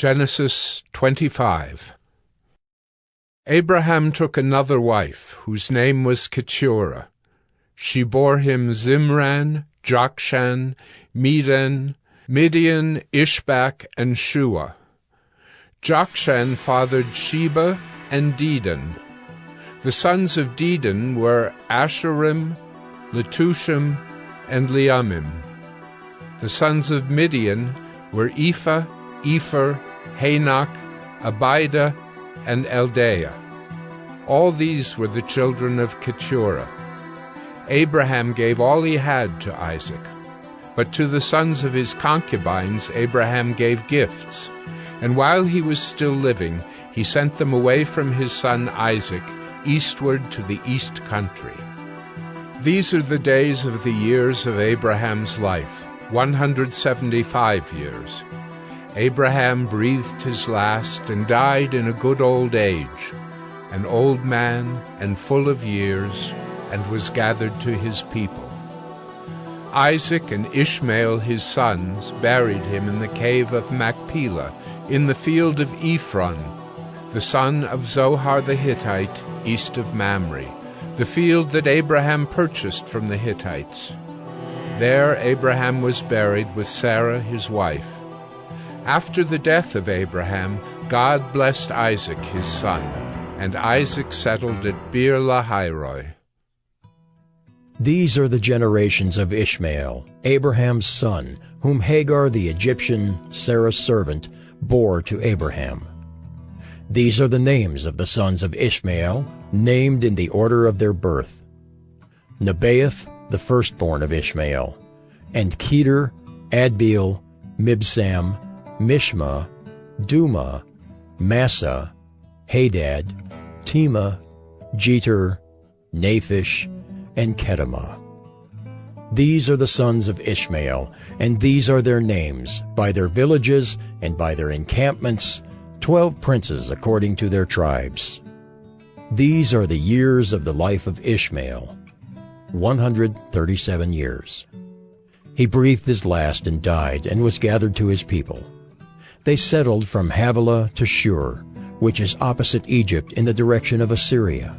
Genesis 25. Abraham took another wife, whose name was Keturah. She bore him Zimran, Jokshan, Medan, Midian, Ishbak, and Shua. Jokshan fathered Sheba and Dedan. The sons of Dedan were Asherim, Letushim, and Leamim. The sons of Midian were Ephah, Epher, Hanok, Abida, and Eldaah. All these were the children of Keturah. Abraham gave all he had to Isaac. But to the sons of his concubines Abraham gave gifts, and while he was still living, he sent them away from his son Isaac eastward to the east country. These are the days of the years of Abraham's life, 175 years. Abraham breathed his last and died in a good old age, an old man and full of years, and was gathered to his people. Isaac and Ishmael his sons buried him in the cave of Machpelah, in the field of Ephron, the son of Zohar the Hittite, east of Mamre, the field that Abraham purchased from the Hittites. There Abraham was buried with Sarah his wife. After the death of Abraham, God blessed Isaac his son, and Isaac settled at Beer-lahai-roi. These are the generations of Ishmael, Abraham's son, whom Hagar the Egyptian, Sarah's servant, bore to Abraham. These are the names of the sons of Ishmael, named in the order of their birth: Nebaioth, the firstborn of Ishmael, and Kedar, Adbeel, Mibsam, Mishma, Duma, Massa, Hadad, Tema, Jeter, Naphish, and Kedemah. These are the sons of Ishmael, and these are their names, by their villages and by their encampments, 12 princes according to their tribes. These are the years of the life of Ishmael, 137 years. He breathed his last and died, and was gathered to his people. They settled from Havilah to Shur, which is opposite Egypt in the direction of Assyria.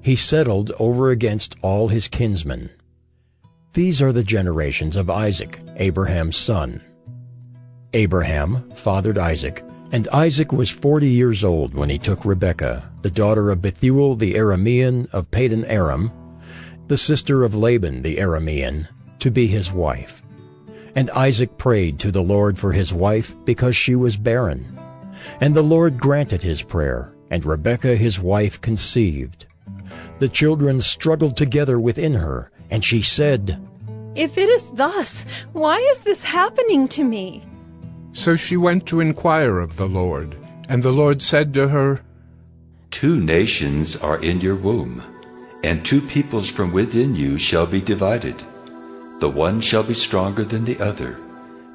He settled over against all his kinsmen. These are the generations of Isaac, Abraham's son. Abraham fathered Isaac, and Isaac was 40 years old when he took Rebekah, the daughter of Bethuel the Aramean of Padan Aram, the sister of Laban the Aramean, to be his wife. And Isaac prayed to the Lord for his wife because she was barren. And the Lord granted his prayer, and Rebekah his wife conceived. The children struggled together within her, and she said, "If it is thus, why is this happening to me?" So she went to inquire of the Lord, and the Lord said to her, 2 nations are in your womb, and 2 peoples from within you shall be divided. The one shall be stronger than the other.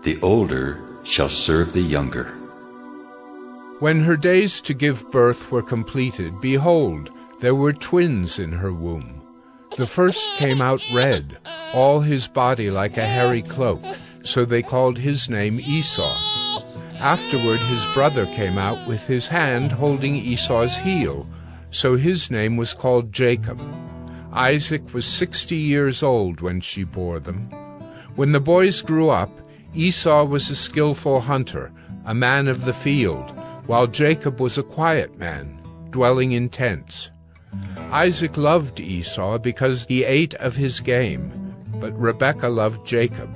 The older shall serve the younger. When her days to give birth were completed, behold, there were twins in her womb. The first came out red, all his body like a hairy cloak, so they called his name Esau. Afterward his brother came out with his hand holding Esau's heel, so his name was called Jacob. Isaac was 60 years old when she bore them. When the boys grew up, Esau was a skillful hunter, a man of the field, while Jacob was a quiet man, dwelling in tents. Isaac loved Esau because he ate of his game, but Rebekah loved Jacob.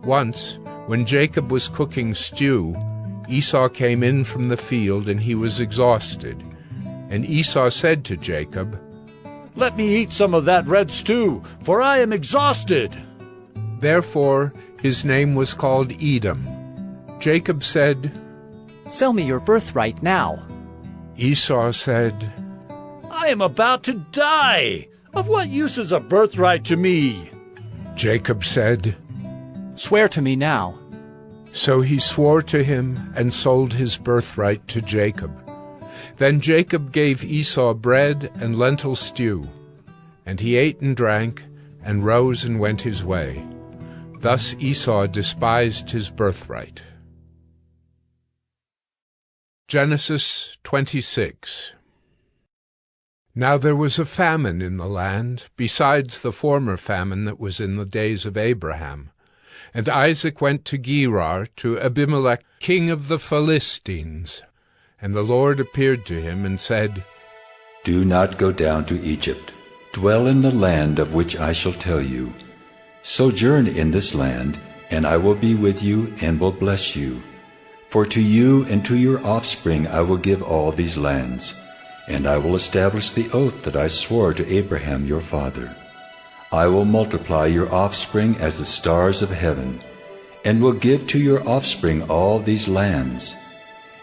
Once, when Jacob was cooking stew, Esau came in from the field, and he was exhausted. And Esau said to Jacob, "Let me eat some of that red stew, for I am exhausted." Therefore his name was called Edom. Jacob said, "Sell me your birthright now." Esau said, I am about to die. Of what use is a birthright to me? Jacob said, "Swear to me now." So he swore to him and sold his birthright to Jacob. Then Jacob gave Esau bread and lentil stew, and he ate and drank, and rose and went his way. Thus Esau despised his birthright. Genesis 26. Now there was a famine in the land, besides the former famine that was in the days of Abraham. And Isaac went to Gerar, to Abimelech, king of the Philistines. And the Lord appeared to him and said, Do not go down to Egypt. Dwell in the land of which I shall tell you. Sojourn in this land, and I will be with you and will bless you. For to you and to your offspring I will give all these lands, and I will establish the oath that I swore to Abraham your father. I will multiply your offspring as the stars of heaven, and will give to your offspring all these lands.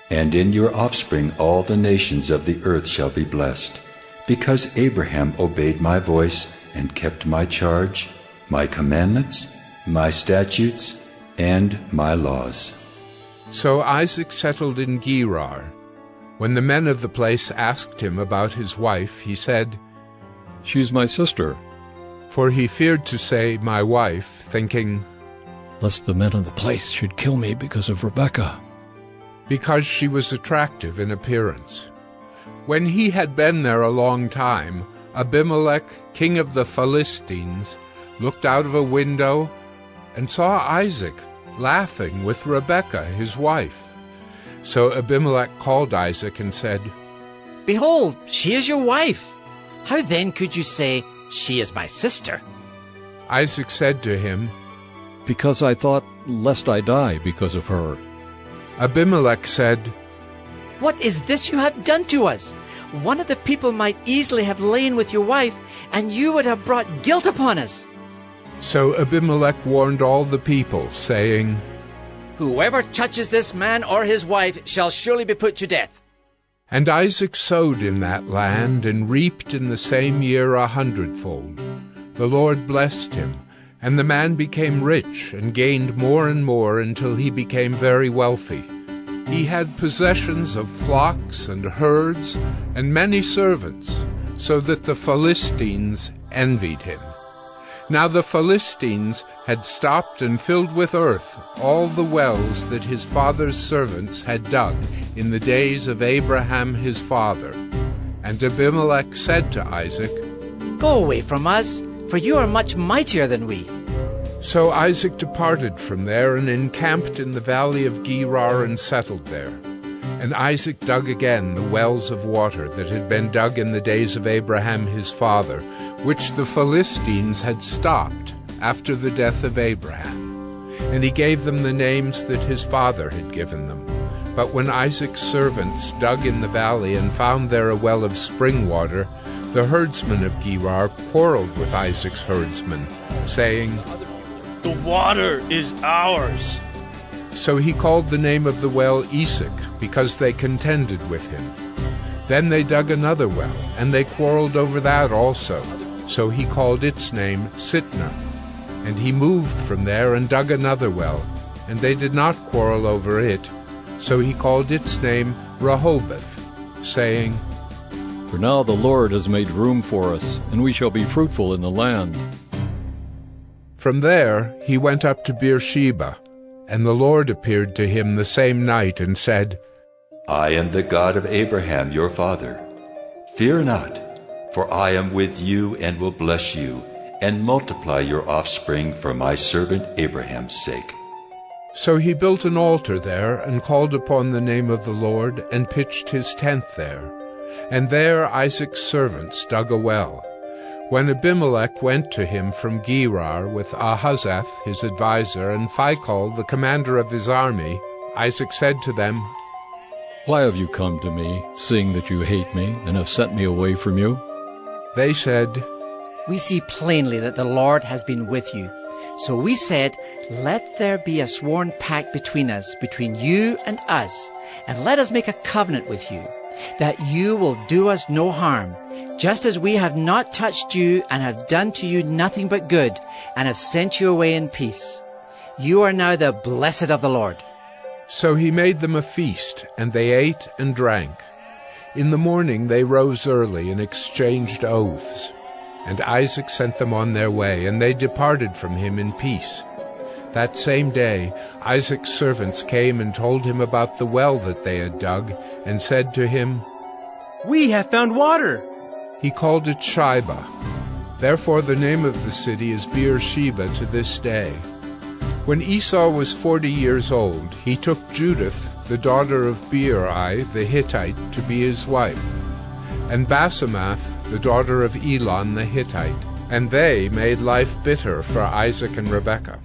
And in your offspring all the nations of the earth shall be blessed, because Abraham obeyed my voice and kept my charge, my commandments, my statutes, and my laws. So Isaac settled in Gerar. When the men of the place asked him about his wife, he said, She's my sister. For he feared to say, my wife, thinking, Lest the men of the place should kill me because of Rebekah. Because she was attractive in appearance. When he had been there a long time, Abimelech, king of the Philistines, looked out of a window and saw Isaac laughing with Rebekah, his wife. So Abimelech called Isaac and said, Behold, she is your wife. How then could you say, She is my sister? Isaac said to him, Because I thought, lest I die because of her. Abimelech said, What is this you have done to us? One of the people might easily have lain with your wife, and you would have brought guilt upon us. So Abimelech warned all the people, saying, Whoever touches this man or his wife shall surely be put to death. And Isaac sowed in that land, and reaped in the same year 100-fold. The Lord blessed him, and the man became rich, and gained more and more until he became very wealthy. He had possessions of flocks and herds, and many servants, so that the Philistines envied him. Now the Philistines had stopped and filled with earth all the wells that his father's servants had dug in the days of Abraham his father. And Abimelech said to Isaac, Go away from us, for you are much mightier than we. So Isaac departed from there and encamped in the valley of Gerar and settled there. And Isaac dug again the wells of water that had been dug in the days of Abraham his father, which the Philistines had stopped after the death of Abraham. And he gave them the names that his father had given them. But when Isaac's servants dug in the valley and found there a well of spring water, the herdsmen of Gerar quarreled with Isaac's herdsmen, saying, The water is ours. So he called the name of the well Esek, because they contended with him. Then they dug another well, and they quarreled over that also. So he called its name Sitnah. And he moved from there and dug another well, and they did not quarrel over it. So he called its name Rehoboth, saying, For now the Lord has made room for us, and we shall be fruitful in the land. From there he went up to Beersheba, and the Lord appeared to him the same night and said, I am the God of Abraham your father. Fear not, for I am with you and will bless you, and multiply your offspring for my servant Abraham's sake. So he built an altar there, and called upon the name of the Lord, and pitched his tent there. And there Isaac's servants dug a well. When Abimelech went to him from Gerar with Ahuzzath his adviser, and Phicol the commander of his army, Isaac said to them, Why have you come to me, seeing that you hate me, and have sent me away from you? They said, We see plainly that the Lord has been with you. So we said, Let there be a sworn pact between us, between you and us, and let us make a covenant with you, that you will do us no harm, just as we have not touched you and have done to you nothing but good, and have sent you away in peace. You are now the blessed of the Lord. So he made them a feast, and they ate and drank. In the morning they rose early and exchanged oaths. And Isaac sent them on their way, and they departed from him in peace. That same day Isaac's servants came and told him about the well that they had dug, and said to him, "We have found water." He called it Shibah. Therefore the name of the city is Beersheba to this day. When Esau was 40 years old, he took Judith, the daughter of Beeri the Hittite, to be his wife, and Basemath, the daughter of Elon the Hittite, and they made life bitter for Isaac and Rebekah.